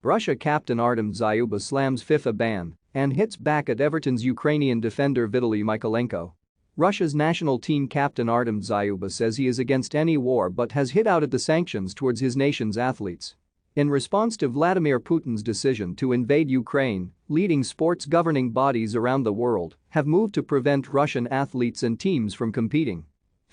Russia captain Artem Dzyuba slams FIFA ban and hits back at Everton's Ukrainian defender Vitaliy Mykolenko. Russia's national team captain Artem Dzyuba says he is against any war but has hit out at the sanctions towards his nation's athletes. In response to Vladimir Putin's decision to invade Ukraine, leading sports governing bodies around the world have moved to prevent Russian athletes and teams from competing.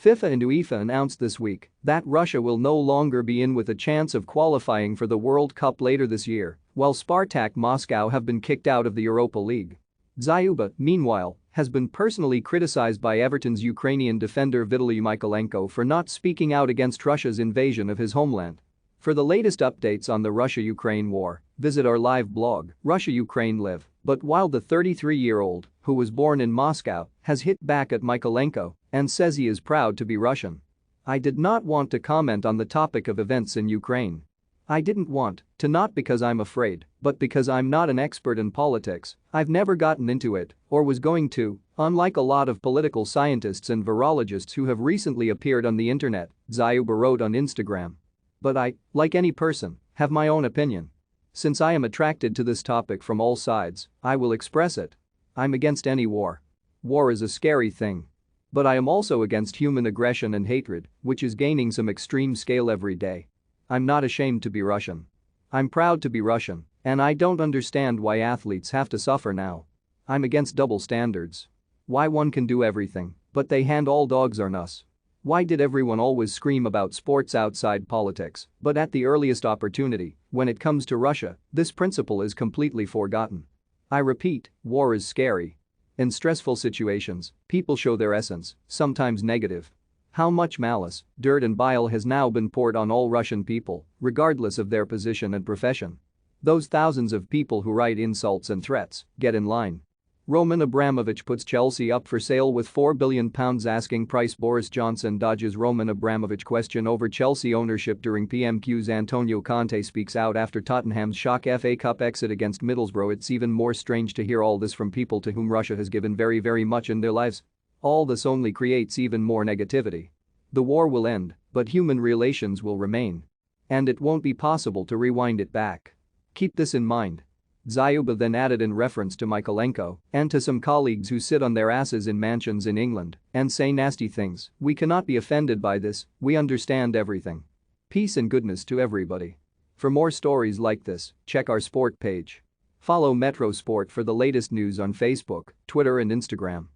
FIFA and UEFA announced this week that Russia will no longer be in with a chance of qualifying for the World Cup later this year, while Spartak Moscow have been kicked out of the Europa League. Dzyuba, meanwhile, has been personally criticized by Everton's Ukrainian defender Vitaliy Mykolenko for not speaking out against Russia's invasion of his homeland. For the latest updates on the Russia-Ukraine war, visit our live blog, Russia-Ukraine Live. But while the 33-year-old, who was born in Moscow, has hit back at Mykolenko and says he is proud to be Russian. I did not want to comment on the topic of events in Ukraine. I didn't want to, not because I'm afraid, but because I'm not an expert in politics. I've never gotten into it or was going to, unlike a lot of political scientists and virologists who have recently appeared on the internet, Dzyuba wrote on Instagram. But I, like any person, have my own opinion. Since I am attracted to this topic from all sides, I will express it. I'm against any war. War is a scary thing. But I am also against human aggression and hatred, which is gaining some extreme scale every day. I'm not ashamed to be Russian. I'm proud to be Russian, and I don't understand why athletes have to suffer now. I'm against double standards. Why one can do everything, but they hand all dogs on us. Why did everyone always scream about sports outside politics, but at the earliest opportunity, when it comes to Russia, this principle is completely forgotten. I repeat, war is scary. In stressful situations, people show their essence, sometimes negative. How much malice, dirt and bile has now been poured on all Russian people, regardless of their position and profession. Those thousands of people who write insults and threats, get in line. Roman Abramovich puts Chelsea up for sale with £4 billion asking price. Boris Johnson dodges Roman Abramovich question over Chelsea ownership during PMQ's. Antonio Conte speaks out after Tottenham's shock FA Cup exit against Middlesbrough. It's even more strange to hear all this from people to whom Russia has given very much in their lives. All this only creates even more negativity. The war will end, but human relations will remain. And it won't be possible to rewind it back. Keep this in mind. Dzyuba then added in reference to Mykolenko and to some colleagues who sit on their asses in mansions in England and say nasty things, we cannot be offended by this, we understand everything. Peace and goodness to everybody. For more stories like this, check our sport page. Follow Metro Sport for the latest news on Facebook, Twitter and Instagram.